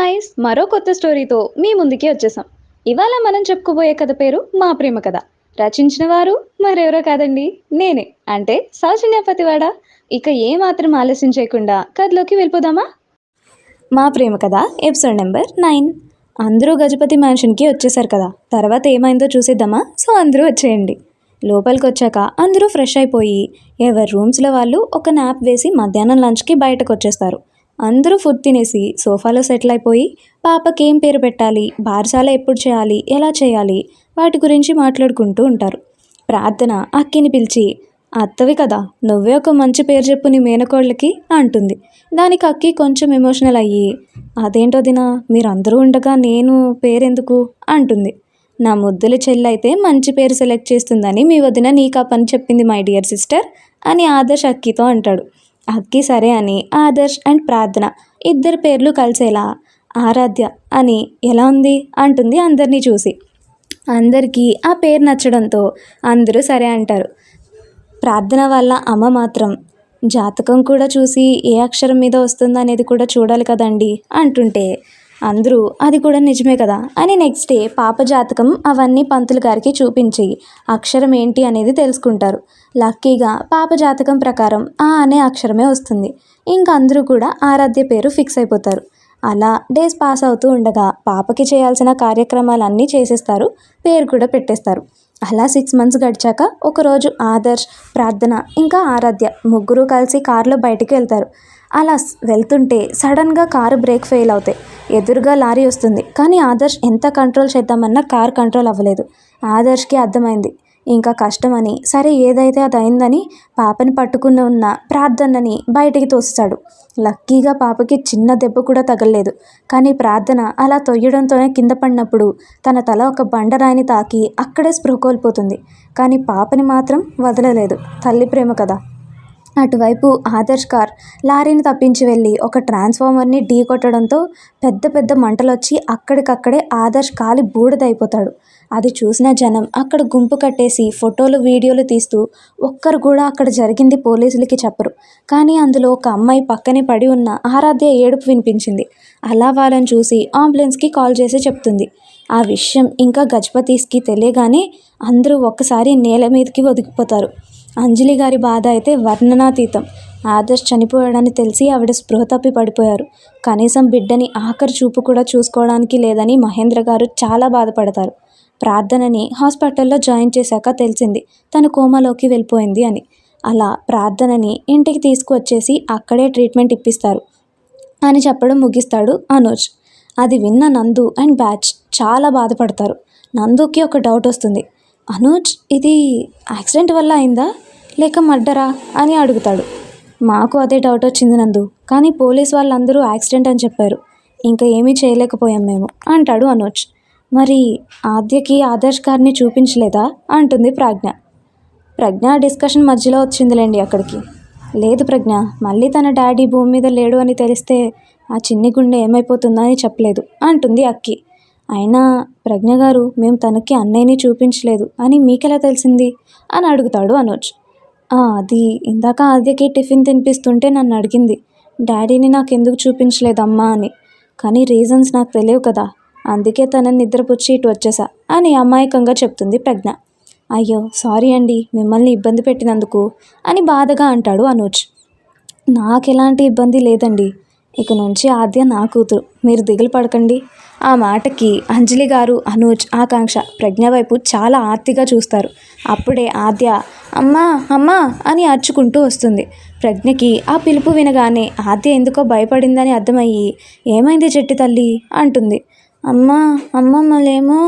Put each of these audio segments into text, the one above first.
Guys మరో కొత్త స్టోరీతో మీ ముందుకి వచ్చేసాం. ఇవాళ మనం చెప్పుకోబోయే కథ పేరు మా ప్రేమ కథ. రచించిన వారు మరెవరో కాదండి, నేనే, అంటే సౌజన్య పతివాడ. ఇక ఏ మాత్రం ఆలస్యం చేయకుండా కథలోకి వెళ్ళిపోదామా. మా ప్రేమ కథ ఎపిసోడ్ నెంబర్ 9. అందరూ గజపతి మ్యాన్షన్కి వచ్చేసారు కదా, తర్వాత ఏమైందో చూసేద్దామా. సో అందరూ వచ్చేయండి. లోపలికి వచ్చాక అందరూ ఫ్రెష్ అయిపోయి ఎవరి రూమ్స్లో వాళ్ళు ఒక నాప్ వేసి మధ్యాహ్నం లంచ్కి బయటకు వచ్చేస్తారు. అందరూ ఫుడ్ తినేసి సోఫాలో సెటిల్ అయిపోయి పాపకి ఏం పేరు పెట్టాలి, బారసాల ఎప్పుడు చేయాలి, ఎలా చేయాలి, వాటి గురించి మాట్లాడుకుంటూ ఉంటారు. ప్రార్థన అక్కిని పిలిచి, అత్తవి కదా, నువ్వే ఒక మంచి పేరు చెప్పు నీ మేనకోళ్ళకి అంటుంది. దానికి అక్కి కొంచెం ఎమోషనల్ అయ్యి, అదేంటో దినా, మీరందరూ ఉండగా నేను పేరెందుకు అంటుంది. నా ముద్దుల చెల్లైతే మంచి పేరు సెలెక్ట్ చేస్తుందని మీ వదిన నీకు ఆ పని చెప్పింది మై డియర్ సిస్టర్ అని ఆదర్శ్ అక్కితో అంటాడు. అక్కి సరే అని ఆదర్శ్ అండ్ ప్రార్థన ఇద్దరు పేర్లు కలిసేలా ఆరాధ్య అని ఎలా ఉంది అంటుంది అందరినీ చూసి. అందరికీ ఆ పేరు నచ్చడంతో అందరూ సరే అంటారు. ప్రార్థన వాళ్ళ అమ్మ మాత్రం జాతకం కూడా చూసి ఏ అక్షరం మీద వస్తుందో అనేది కూడా చూడాలి కదండి అంటుంటే అందరూ అది కూడా నిజమే కదా అని నెక్స్ట్ డే పాప జాతకం అవన్నీ పంతులు గారికి చూపించి అక్షరం ఏంటి అనేది తెలుసుకుంటారు. లక్కీగా పాప జాతకం ప్రకారం ఆ అనే అక్షరమే వస్తుంది. ఇంక అందరూ కూడా ఆరాధ్య పేరు ఫిక్స్ అయిపోతారు. అలా డేస్ పాస్ అవుతూ ఉండగా పాపకి చేయాల్సిన కార్యక్రమాలన్నీ చేసేస్తారు, పేరు కూడా పెట్టేస్తారు. అలా 6 months గడిచాక ఒకరోజు ఆదర్శ్, ప్రార్థన ఇంకా ఆరాధ్య ముగ్గురు కలిసి కారులో బయటికి వెళ్తారు. అలా వెళ్తుంటే సడన్గా కారు బ్రేక్ ఫెయిల్ అవుతాయి. ఎదురుగా లారీ వస్తుంది, కానీ ఆదర్శ్ ఎంత కంట్రోల్ చేద్దామన్నా కార్ కంట్రోల్ అవ్వలేదు. ఆదర్శ్కి అర్థమైంది ఇంకా కష్టమని, సరే ఏదైతే అది అయిందని పాపని పట్టుకుని ఉన్న ప్రార్థనని బయటికి తోస్తాడు. లక్కీగా పాపకి చిన్న దెబ్బ కూడా తగలలేదు. కానీ ప్రార్థన అలా తొయ్యడంతోనే కింద పడినప్పుడు తన తల ఒక బండరాయిని తాకి అక్కడే స్పృహ కోల్పోతుంది. కానీ పాపని మాత్రం వదలలేదు. తల్లి ప్రేమ కదా. అటువైపు ఆదర్శ్ కార్ లారీని తప్పించి వెళ్ళి ఒక ట్రాన్స్ఫార్మర్ని ఢీ కొట్టడంతో పెద్ద పెద్ద మంటలొచ్చి అక్కడికక్కడే ఆదర్శ్ కాలి బూడిదైపోతాడు. అది చూసిన జనం అక్కడ గుంపు కట్టేసి ఫోటోలు వీడియోలు తీస్తూ ఒక్కరు కూడా అక్కడ జరిగింది పోలీసులకి చెప్పరు. కానీ అందులో ఒక అమ్మాయి పక్కనే పడి ఉన్న ఆరాధ్య ఏడుపు వినిపించింది. అలా వాళ్ళని చూసి అంబులెన్స్కి కాల్ చేసి చెప్తుంది. ఆ విషయం ఇంకా గజపతికి తెలియగానే అందరూ ఒక్కసారి నేల మీదకి ఒదిగిపోతారు. అంజలి గారి బాధ అయితే వర్ణనాతీతం. ఆదర్శ్ చనిపోయాడని తెలిసి ఆవిడ స్పృహ తప్పి పడిపోయారు. కనీసం బిడ్డని ఆఖరి చూపు కూడా చూసుకోవడానికి లేదని మహేంద్ర గారు చాలా బాధపడతారు. ప్రార్థనని హాస్పిటల్లో జాయిన్ చేశాక తెలిసింది తను కోమాలోకి వెళ్ళిపోయింది అని. అలా ప్రార్థనని ఇంటికి తీసుకువచ్చేసి అక్కడే ట్రీట్మెంట్ ఇప్పిస్తారు అని చెప్పడం ముగిస్తాడు అనూజ్. అది విన్న నందు అండ్ బ్యాచ్ చాలా బాధపడతారు. నందుకి ఒక డౌట్ వస్తుంది. అనూజ్, ఇది యాక్సిడెంట్ వల్ల అయిందా లేక మర్డరా అని అడుగుతాడు. మాకు అదే డౌట్ వచ్చింది నందు, కానీ పోలీస్ వాళ్ళందరూ యాక్సిడెంట్ అని చెప్పారు, ఇంకా ఏమీ చేయలేకపోయాం మేము అంటాడు అనూజ్. మరి ఆద్యకి ఆదర్శ్ గారిని చూపించలేదా అంటుంది ప్రజ్ఞ. ప్రజ్ఞ డిస్కషన్ మధ్యలో వచ్చిందిలేండి అక్కడికి. లేదు ప్రజ్ఞ, మళ్ళీ తన డాడీ భూమి మీద లేడు అని తెలిస్తే ఆ చిన్ని గుండె ఏమైపోతుందా అని చెప్పలేదు అంటుంది అక్కి. అయినా ప్రజ్ఞ గారు, మేము తనకి అన్నయ్యని చూపించలేదు అని మీకెలా తెలిసింది అని అడుగుతాడు అనూజ్. అది ఇందాక ఆద్యకి టిఫిన్ తినిపిస్తుంటే నన్ను అడిగింది, డాడీని నాకెందుకు చూపించలేదమ్మా అని. కానీ రీజన్స్ నాకు తెలియవు కదా, అందుకే తనని నిద్రపుచ్చి ఇటు వచ్చేసా అని అమాయకంగా చెప్తుంది ప్రజ్ఞ. అయ్యో సారీ అండి, మిమ్మల్ని ఇబ్బంది పెట్టినందుకు అని బాధగా అంటాడు అనూజ్. నాకెలాంటి ఇబ్బంది లేదండి, ఇక నుంచి ఆద్య నా కూతురు, మీరు దిగులు పడకండి. ఆ మాటకి అంజలి గారు, అనూజ్, ఆకాంక్ష ప్రజ్ఞ వైపు చాలా ఆర్తిగా చూస్తారు. అప్పుడే ఆద్య అమ్మా అమ్మా అని అరుచుకుంటూ వస్తుంది. ప్రజ్ఞకి ఆ పిలుపు వినగానే ఆద్య ఎందుకో భయపడిందని అర్థమయ్యి, ఏమైంది చెట్టి తల్లి అంటుంది. అమ్మా అమ్మమ్మలేమో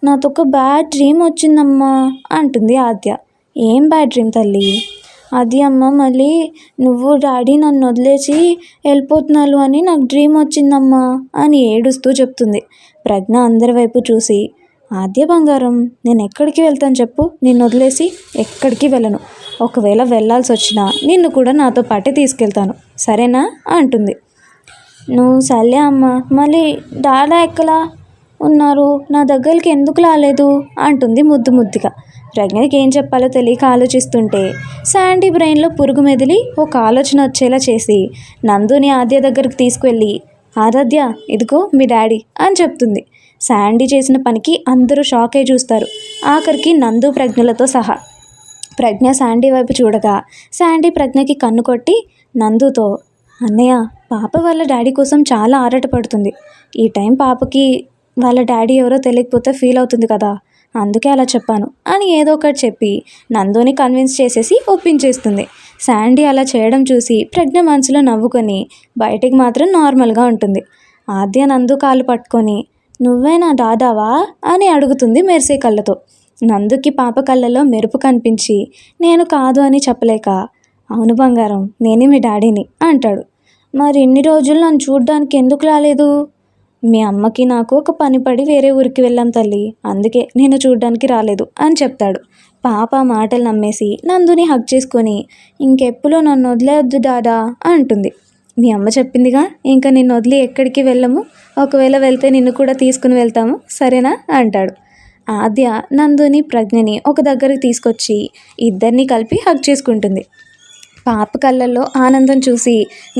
నాతో ఒక బ్యాడ్ డ్రీమ్ వచ్చిందమ్మా అంటుంది ఆద్య. ఏం బ్యాడ్ డ్రీమ్ తల్లి? అది అమ్మ, మళ్ళీ నువ్వు డాడీ నన్ను వదిలేసి వెళ్ళిపోతున్నాను అని నాకు డ్రీమ్ వచ్చిందమ్మా అని ఏడుస్తూ చెప్తుంది. ప్రజ్ఞ అందరి వైపు చూసి, ఆద్య బంగారం, నేను ఎక్కడికి వెళ్తాను చెప్పు, నిన్ను వదిలేసి ఎక్కడికి వెళ్ళను. ఒకవేళ వెళ్ళాల్సి వచ్చినా నిన్ను కూడా నాతో పాటే తీసుకెళ్తాను, సరేనా అంటుంది. నువ్వు సర్లే అమ్మ, మళ్ళీ డాడా ఎక్కలా ఉన్నారు, నా దగ్గరికి ఎందుకు రాలేదు అంటుంది ముద్దు ముద్దుగా. ప్రజ్ఞకి ఏం చెప్పాలో తెలియక ఆలోచిస్తుంటే శాండీ బ్రెయిన్లో పురుగు మెదిలి ఒక ఆలోచన వచ్చేలా చేసి నందుని ఆద్య దగ్గరికి తీసుకువెళ్ళి, ఆరాధ్య, ఇదిగో మీ డాడీ అని చెప్తుంది. శాండీ చేసిన పనికి అందరూ షాక్ అయి చూస్తారు, ఆఖరికి నందు ప్రజ్ఞలతో సహా. ప్రజ్ఞ శాండీ వైపు చూడగా శాండీ ప్రజ్ఞకి కన్ను కొట్టి నందుతో, అన్నయ్య, పాప వాళ్ళ డాడీ కోసం చాలా ఆరాటపడుతుంది. ఈ టైం పాపకి వాళ్ళ డాడీ ఎవరో తెలియకపోతే ఫీల్ అవుతుంది కదా, అందుకే అలా చెప్పాను అని ఏదో ఒకటి చెప్పి నందుని కన్విన్స్ చేసేసి ఒప్పించేస్తుంది. శాండీ అలా చేయడం చూసి ప్రజ్ఞ మనసులో నవ్వుకొని బయటికి మాత్రం నార్మల్గా ఉంటుంది. ఆద్య నందు కాలు పట్టుకొని, నువ్వే నా దాదావా అని అడుగుతుంది మెరిసే కళ్ళతో. నందుకి పాప కళ్ళలో మెరుపు కనిపించి నేను కాదు అని చెప్పలేక, అవును బంగారం, నేనే మీ డాడీని అంటాడు. మరి ఇన్ని రోజులు నన్ను చూడ్డానికి ఎందుకు రాలేదు? మీ అమ్మకి నాకు ఒక పని పడి వేరే ఊరికి వెళ్ళాం తల్లి, అందుకే నేను చూడ్డానికి రాలేదు అని చెప్తాడు. పాప మాటలు నమ్మేసి నందుని హగ్ చేసుకొని, ఇంకెప్పుడు నన్ను వదిలేయొద్దు దాదా అంటుంది. మీ అమ్మ చెప్పిందిగా, ఇంకా నిన్ను వదిలి ఎక్కడికి వెళ్ళము, ఒకవేళ వెళ్తే నిన్ను కూడా తీసుకుని వెళ్తాము, సరేనా అంటాడు. ఆద్య నందుని ప్రజ్ఞని ఒక దగ్గరికి తీసుకొచ్చి ఇద్దరిని కలిపి హగ్ చేసుకుంటుంది. పాప కళ్ళల్లో ఆనందం చూసి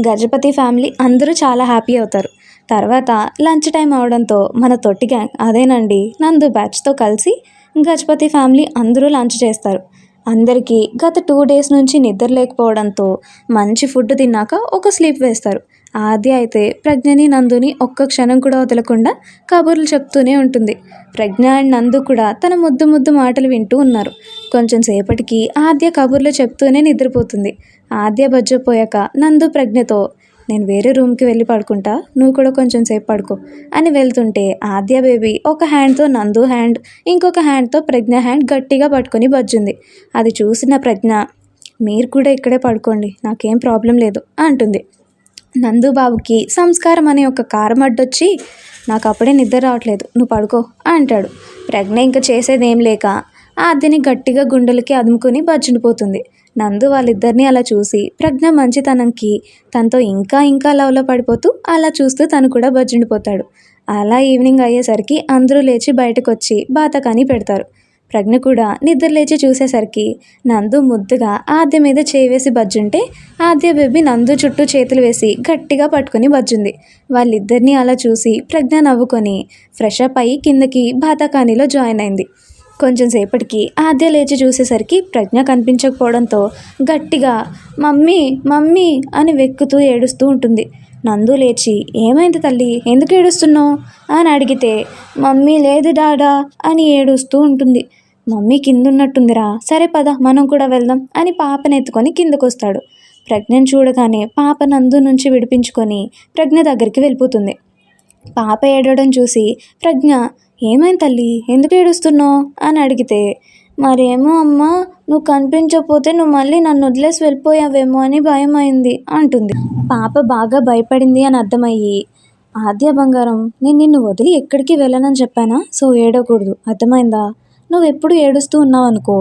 గజపతి ఫ్యామిలీ అందరూ చాలా హ్యాపీ అవుతారు. తర్వాత లంచ్ టైం అవడంతో మన తొట్టి గ్యాంగ్, అదేనండి నందు బ్యాచ్తో కలిసి గజపతి ఫ్యామిలీ అందరూ లంచ్ చేస్తారు. అందరికీ గత 2 days నుంచి నిద్ర లేకపోవడంతో మంచి ఫుడ్ తిన్నాక ఒక స్లీప్ వేస్తారు. ఆద్య అయితే ప్రజ్ఞని నందుని ఒక్క క్షణం కూడా వదలకుండా కబుర్లు చెప్తూనే ఉంటుంది. ప్రజ్ఞ అండ్ నందు కూడా తన ముద్దు ముద్దు మాటలు వింటూ ఉన్నారు. కొంచెం సేపటికి ఆద్య కబుర్లు చెప్తూనే నిద్రపోతుంది. ఆద్య బజ్జపోయాక నందు ప్రజ్ఞతో, నేను వేరే రూమ్కి వెళ్ళి పడుకుంటా, నువ్వు కూడా కొంచెం సేపు పడుకో అని వెళ్తుంటే ఆద్య బేబీ ఒక హ్యాండ్తో నందు హ్యాండ్, ఇంకొక హ్యాండ్తో ప్రజ్ఞ హ్యాండ్ గట్టిగా పట్టుకొని బజ్జుంది. అది చూసిన ప్రజ్ఞ, మీరు కూడా ఇక్కడే పడుకోండి, నాకేం ప్రాబ్లం లేదు అంటుంది. నందు బాబుకి సంస్కారం అనే ఒక కారం అడ్డొచ్చి, నాకు అప్పుడే నిద్ర రావట్లేదు, నువ్వు పడుకో అంటాడు. ప్రజ్ఞ ఇంకా చేసేదేం లేక ఆద్యని గట్టిగా గుండెలకి అదుముకొని బజ్జుండిపోతుంది. నందు వాళ్ళిద్దరినీ అలా చూసి ప్రజ్ఞ మంచితనంకి తనతో ఇంకా ఇంకా లవ్లో పడిపోతూ అలా చూస్తూ తను కూడా బజ్జుండిపోతాడు. అలా ఈవినింగ్ అయ్యేసరికి అందరూ లేచి బయటకు వచ్చి బాతకాని పెడతారు. ప్రజ్ఞ కూడా నిద్ర లేచి చూసేసరికి నందు ముద్దుగా ఆద్య మీద చేవేసి బజ్జుంటే ఆద్య బేబీ నందు చుట్టూ చేతులు వేసి గట్టిగా పట్టుకొని బజ్జుంది. వాళ్ళిద్దరినీ అలా చూసి ప్రజ్ఞ నవ్వుకొని ఫ్రెష్ అప్ అయ్యి కిందకి బాతకానీలో జాయిన్ అయింది. కొంచెం సేపటికి ఆద్య లేచి చూసేసరికి ప్రజ్ఞ కనిపించకపోవడంతో గట్టిగా మమ్మీ మమ్మీ అని వెక్కుతూ ఏడుస్తూ ఉంటుంది. నందు లేచి, ఏమైంది తల్లి, ఎందుకు ఏడుస్తున్నావు అని అడిగితే, మమ్మీ లేదు డాడా అని ఏడుస్తూ ఉంటుంది. మమ్మీ కిందున్నట్టుందిరా, సరే పద మనం కూడా వెళ్దాం అని పాపను ఎత్తుకొని కిందకొస్తాడు. ప్రజ్ఞను చూడగానే పాప నందు నుంచి విడిపించుకొని ప్రజ్ఞ దగ్గరికి వెళ్ళిపోతుంది. పాప ఏడవడం చూసి ప్రజ్ఞ, ఏమైంది తల్లి, ఎందుకు ఏడుస్తున్నావు అని అడిగితే, మరేమో అమ్మ, నువ్వు కనిపించకపోతే నువ్వు మళ్ళీ నన్ను వదిలేసి వెళ్ళిపోయావేమో అని భయం అయింది అంటుంది. పాప బాగా భయపడింది అని అర్థమయ్యి, ఆద్య బంగారం, నేను నిన్ను వదిలి ఎక్కడికి వెళ్ళనని చెప్పానా, సో ఏడవకూడదు, అర్థమైందా? నువ్వు ఎప్పుడు ఏడుస్తూ ఉన్నావు అనుకో,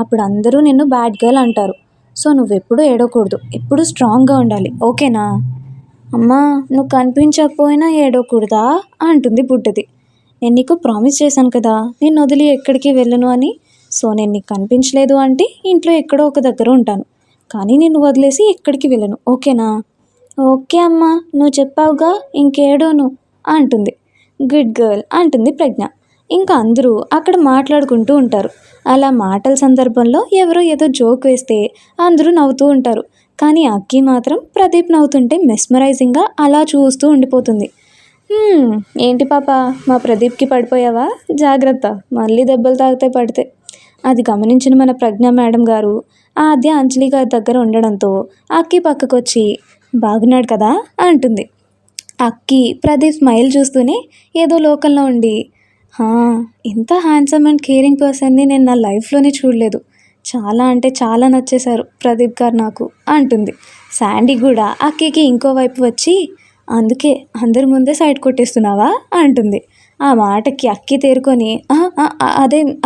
అప్పుడు అందరూ నిన్ను బ్యాడ్ గర్ల్ అంటారు. సో నువ్వెప్పుడు ఏడవకూడదు, ఎప్పుడు స్ట్రాంగ్గా ఉండాలి, ఓకేనా? అమ్మా, నువ్వు కనిపించకపోయినా ఏడవకూడదా అంటుంది బుడ్డది. నేను నీకు ప్రామిస్ చేశాను కదా, నేను వదిలి ఎక్కడికి వెళ్ళను అని. సో నేను నీకు కనిపించలేదు అంటే ఇంట్లో ఎక్కడో ఒక దగ్గర ఉంటాను, కానీ నిన్ను వదిలేసి ఎక్కడికి వెళ్ళను, ఓకేనా? ఓకే అమ్మా, నువ్వు చెప్పావుగా, ఇంకేడోను అంటుంది. గుడ్ గర్ల్ అంటుంది ప్రజ్ఞ. ఇంకా అందరూ అక్కడ మాట్లాడుకుంటూ ఉంటారు. అలా మాటల సందర్భంలో ఎవరో ఏదో జోక్ వేస్తే అందరూ నవ్వుతూ ఉంటారు. కానీ అక్కి మాత్రం ప్రదీప్ నవ్వుతుంటే మెస్మరైజింగ్గా అలా చూస్తూ ఉండిపోతుంది. ఏంటి పాప, మా ప్రదీప్కి పడిపోయావా? జాగ్రత్త, మళ్ళీ దెబ్బలు తాగితే పడితే. అది గమనించిన మన ప్రజ్ఞ మేడం గారు ఆద్య అంజలి గారి దగ్గర ఉండడంతో అక్కి పక్కకొచ్చి, బాగున్నాడు కదా అంటుంది. అక్కి ప్రదీప్ స్మైల్ చూస్తూనే ఏదో లోకంలో ఉండి, ఇంత హ్యాండ్సమ్ అండ్ కేరింగ్ పర్సన్ని నేను నా లైఫ్లోనే చూడలేదు, చాలా అంటే చాలా నచ్చేశారు ప్రదీప్ గారు నాకు అంటుంది. శాండీ కూడా అక్కికి ఇంకో వైపు వచ్చి, అందుకే అందరి ముందే సైడ్ కొట్టేస్తున్నావా అంటుంది. ఆ మాటకి అక్కి తేరుకొని,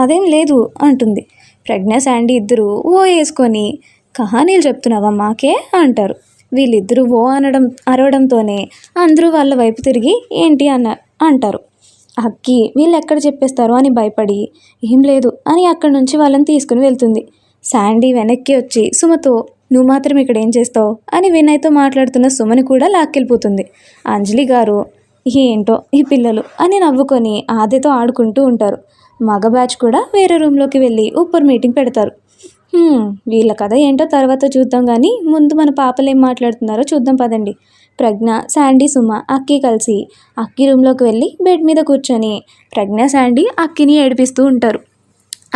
అదేం లేదు అంటుంది. ప్రజ్ఞ శాండీ ఇద్దరు ఓ వేసుకొని, కహానీలు చెప్తున్నావా మాకే అంటారు. వీళ్ళిద్దరూ ఓ అరవడంతోనే అందరూ వాళ్ళ వైపు తిరిగి ఏంటి అంటారు. అక్కి వీళ్ళు ఎక్కడ చెప్పేస్తారు అని భయపడి, ఏం లేదు అని అక్కడి నుంచి వాళ్ళని తీసుకుని వెళ్తుంది. శాండీ వెనక్కి వచ్చి సుమతో, నువ్వు మాత్రం ఇక్కడ ఏం చేస్తావు అని వినయ్తో మాట్లాడుతున్న సుమని కూడా లాక్కెళ్ళిపోతుంది. అంజలి గారు ఏంటో ఈ పిల్లలు అని నవ్వుకొని ఆదితో ఆడుకుంటూ ఉంటారు. మగ బ్యాచ్ కూడా వేరే రూమ్లోకి వెళ్ళి ఉప్పర్ మీటింగ్ పెడతారు. వీళ్ళ కథ ఏంటో తర్వాత చూద్దాం, కానీ ముందు మన పాపలు ఏం మాట్లాడుతున్నారో చూద్దాం పదండి. ప్రజ్ఞ, శాండీ, సుమ, అక్కి కలిసి అక్కి రూమ్లోకి వెళ్ళి బెడ్ మీద కూర్చొని ప్రజ్ఞ, శాండీ అక్కిని ఏడిపిస్తూ ఉంటారు.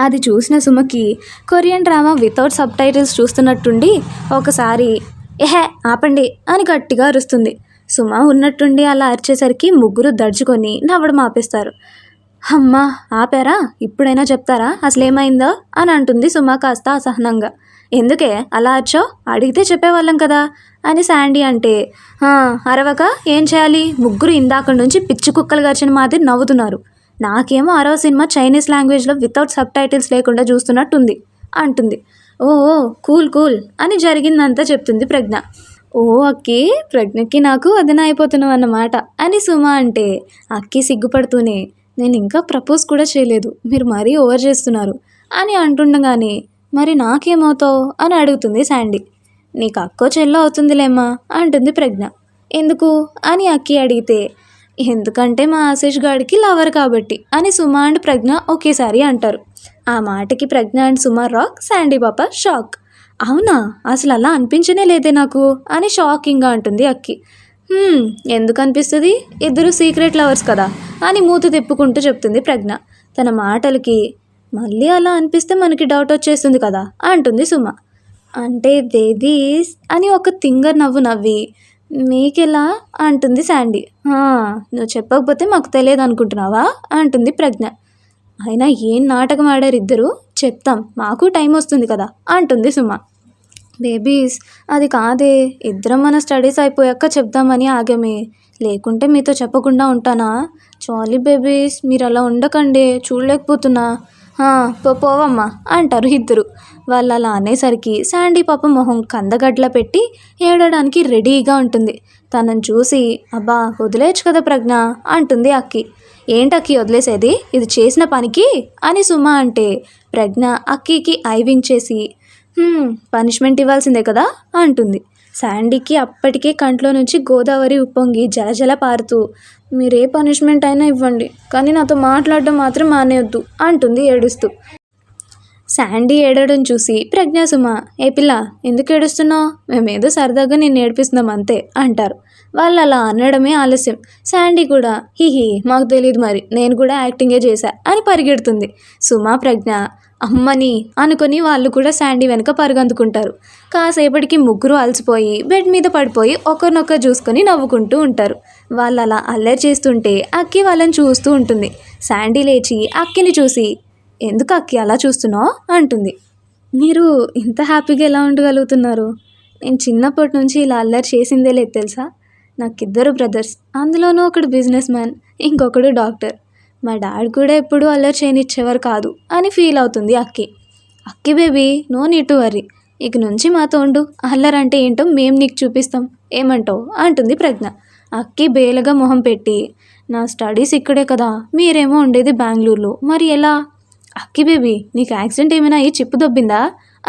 అది చూసిన సుమకి Korean drama without subtitles చూస్తున్నట్టుండి ఒకసారి ఎహే ఆపండి అని గట్టిగా అరుస్తుంది. సుమ ఉన్నట్టుండి అలా అరిచేసరికి ముగ్గురు దడుచుకొని నవ్వడం ఆపేస్తారు. అమ్మా ఆపారా, ఇప్పుడైనా చెప్తారా అసలేమైందో అని అంటుంది సుమ కాస్త అసహనంగా. ఎందుకే అలా అర్చో, అడిగితే చెప్పేవాళ్ళం కదా అని శాండీ అంటే, అరవక ఏం చేయాలి, ముగ్గురు ఇందాక నుంచి పిచ్చి కుక్కలు గరిచిన మాదిరి నవ్వుతున్నారు. నాకేమో 6వ సినిమా చైనీస్ లాంగ్వేజ్లో వితౌట్ సబ్ టైటిల్స్ లేకుండా చూస్తున్నట్టుంది అంటుంది. ఓ కూల్ కూల్ అని జరిగిందంతా చెప్తుంది ప్రజ్ఞ. ఓ అక్కి, ప్రజ్ఞకి నాకు వదిన అయిపోతున్నావు అన్నమాట అని సుమ అంటే అక్కి సిగ్గుపడుతూనే, నేను ఇంకా ప్రపోజ్ కూడా చేయలేదు, మీరు మరీ ఓవర్ చేస్తున్నారు అని అంటుండగానే మరి నాకేమవుతావు అని అడుగుతుంది శాండీ. నీకు అక్కో చెల్లో అవుతుందిలేమ్మా అంటుంది ప్రజ్ఞ. ఎందుకు అని అక్కి అడిగితే, ఎందుకంటే మా ఆశీష్ గాడికి లవర్ కాబట్టి అని సుమ అండ్ ప్రజ్ఞ ఒకేసారి అంటారు. ఆ మాటకి ప్రజ్ఞ అండ్ సుమ రాక్, శాండీ పాప షాక్. అవునా, అసలు అలా అనిపించనే లేదే నాకు అని షాకింగ్గా అంటుంది అక్కి. ఎందుకు అనిపిస్తుంది, ఇద్దరు సీక్రెట్ లవర్స్ కదా అని మూత తిప్పుకుంటూ చెప్తుంది ప్రజ్ఞ. తన మాటలకి మళ్ళీ అలా అనిపిస్తే మనకి డౌట్ వచ్చేస్తుంది కదా అంటుంది సుమ. అంటే బేబీస్ అని ఒక తింగర్ నవ్వు నవ్వి, మీకెలా అంటుంది శాండీ. నువ్వు చెప్పకపోతే మాకు తెలియదు అనుకుంటున్నావా అంటుంది ప్రజ్ఞ. అయినా ఏం నాటకం ఆడారు ఇద్దరు, చెప్తాం, మాకు టైం వస్తుంది కదా అంటుంది సుమ. బేబీస్ అది కాదే, ఇద్దరం మన స్టడీస్ అయిపోయాక చెప్దామని ఆగమే, లేకుంటే మీతో చెప్పకుండా ఉంటానా. చాలీ బేబీస్, మీరు అలా ఉండకండి, చూడలేకపోతున్నా. పోవమ్మా అంటారు ఇద్దరు. వాళ్ళు అలా అనేసరికి శాండీ పాప మొహం కందగడ్ల పెట్టి ఏడడానికి రెడీగా ఉంటుంది. తనని చూసి అబ్బా వదిలేయచ్చు కదా ప్రజ్ఞ అంటుంది అక్కి. ఏంటక్కి వదిలేసేది, ఇది చేసిన పనికి అని సుమ అంటే ప్రజ్ఞ అక్కికి ఐవింగ్ చేసి పనిష్మెంట్ ఇవ్వాల్సిందే కదా అంటుంది. శాండీకి అప్పటికే కంట్లో నుంచి గోదావరి ఉప్పొంగి జలజల పారుతూ, మీరే పనిష్మెంట్ అయినా ఇవ్వండి, కానీ నాతో మాట్లాడడం మాత్రం మానేయొద్దు అంటుంది ఏడుస్తూ. శాండీ ఏడవడం చూసి ప్రజ్ఞ, సుమ, ఏ పిల్ల ఎందుకు ఏడుస్తున్నావు, మేమేదో సరదాగా నేను ఏడిపిస్తున్నాం అంతే అంటారు. వాళ్ళు అలా అనడమే ఆలస్యం. శాండీ కూడా హిహి మాకు తెలియదు, మరి నేను కూడా యాక్టింగే చేశా అని పరిగెడుతుంది. సుమ, ప్రజ్ఞ అమ్మని అనుకొని వాళ్ళు కూడా శాండీ వెనక పరుగందుకుంటారు. కాసేపటికి ముగ్గురు అలసిపోయి బెడ్ మీద పడిపోయి ఒకరినొకరు చూసుకొని నవ్వుకుంటూ ఉంటారు. వాళ్ళు అలా అల్లరి చేస్తుంటే అక్కి వాళ్ళని చూస్తూ ఉంటుంది. శాండీ లేచి అక్కిని చూసి, ఎందుకు అక్కి అలా చూస్తున్నావు అంటుంది. మీరు ఇంత హ్యాపీగా ఎలా ఉండగలుగుతున్నారు, నేను చిన్నప్పటి నుంచి ఇలా అల్లరి చేసిందే లేదు తెలుసా. నాకిద్దరు బ్రదర్స్, అందులోనూ ఒకడు బిజినెస్ మ్యాన్, ఇంకొకడు డాక్టర్. మా డాడీ కూడా ఎప్పుడూ అల్లరి చేయనిచ్చేవారు కాదు అని ఫీల్ అవుతుంది అక్కి. అక్కి baby, no need to worry, ఇక నుంచి మాతో ఉండు, అల్లరంటే ఏంటో మేము నీకు చూపిస్తాం, ఏమంటావు అంటుంది ప్రజ్ఞ. అక్కి బేలగా మొహం పెట్టి, నా స్టడీస్ ఇక్కడే కదా, మీరేమో ఉండేది బెంగళూరులో, మరి ఎలా. అక్కి బేబీ, నీకు యాక్సిడెంట్ ఏమైనా అయ్యి చిప్పు దొబ్బిందా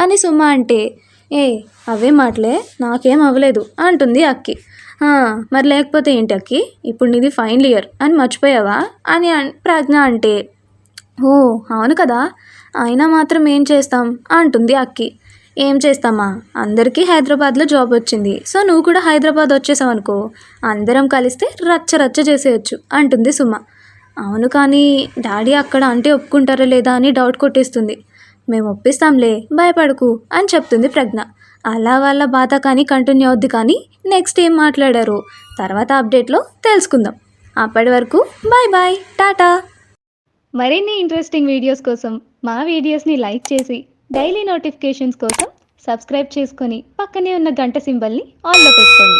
అని సుమ అంటే, అవే మాటలే, నాకేం అవ్వలేదు అంటుంది అక్కి. మరి లేకపోతే ఏంటి అక్కి, ఇప్పుడు నీది ఫైనల్ ఇయర్ అని మర్చిపోయావా అని ప్రజ్ఞ అంటే, ఓ అవును కదా, అయినా మాత్రం ఏం చేస్తాం అంటుంది అక్కి. ఏం చేస్తామా, అందరికీ హైదరాబాద్లో జాబ్ వచ్చింది, సో నువ్వు కూడా హైదరాబాద్ వచ్చేసావు అనుకో, అందరం కలిస్తే రచ్చ రచ్చ చేసేయచ్చు అంటుంది సుమ. అవును, కానీ డాడీ అక్కడ అంటే ఒప్పుకుంటారా లేదా అని డౌట్ కొట్టేస్తుంది. మేము ఒప్పిస్తాంలే, భయపడకు అని చెప్తుంది ప్రజ్ఞ. అలా వాళ్ళ బాధ కానీ కంటిన్యూ అవుద్ది, కానీ నెక్స్ట్ ఏం మాట్లాడారో తర్వాత అప్డేట్లో తెలుసుకుందాం. అప్పటి వరకు బాయ్ బాయ్, టాటా. మరిన్ని ఇంట్రెస్టింగ్ వీడియోస్ కోసం మా వీడియోస్ని లైక్ చేసి డైలీ నోటిఫికేషన్స్ కోసం సబ్స్క్రైబ్ చేసుకొని పక్కనే ఉన్న గంట సింబల్ని ఆన్లో పెట్టుకోండి.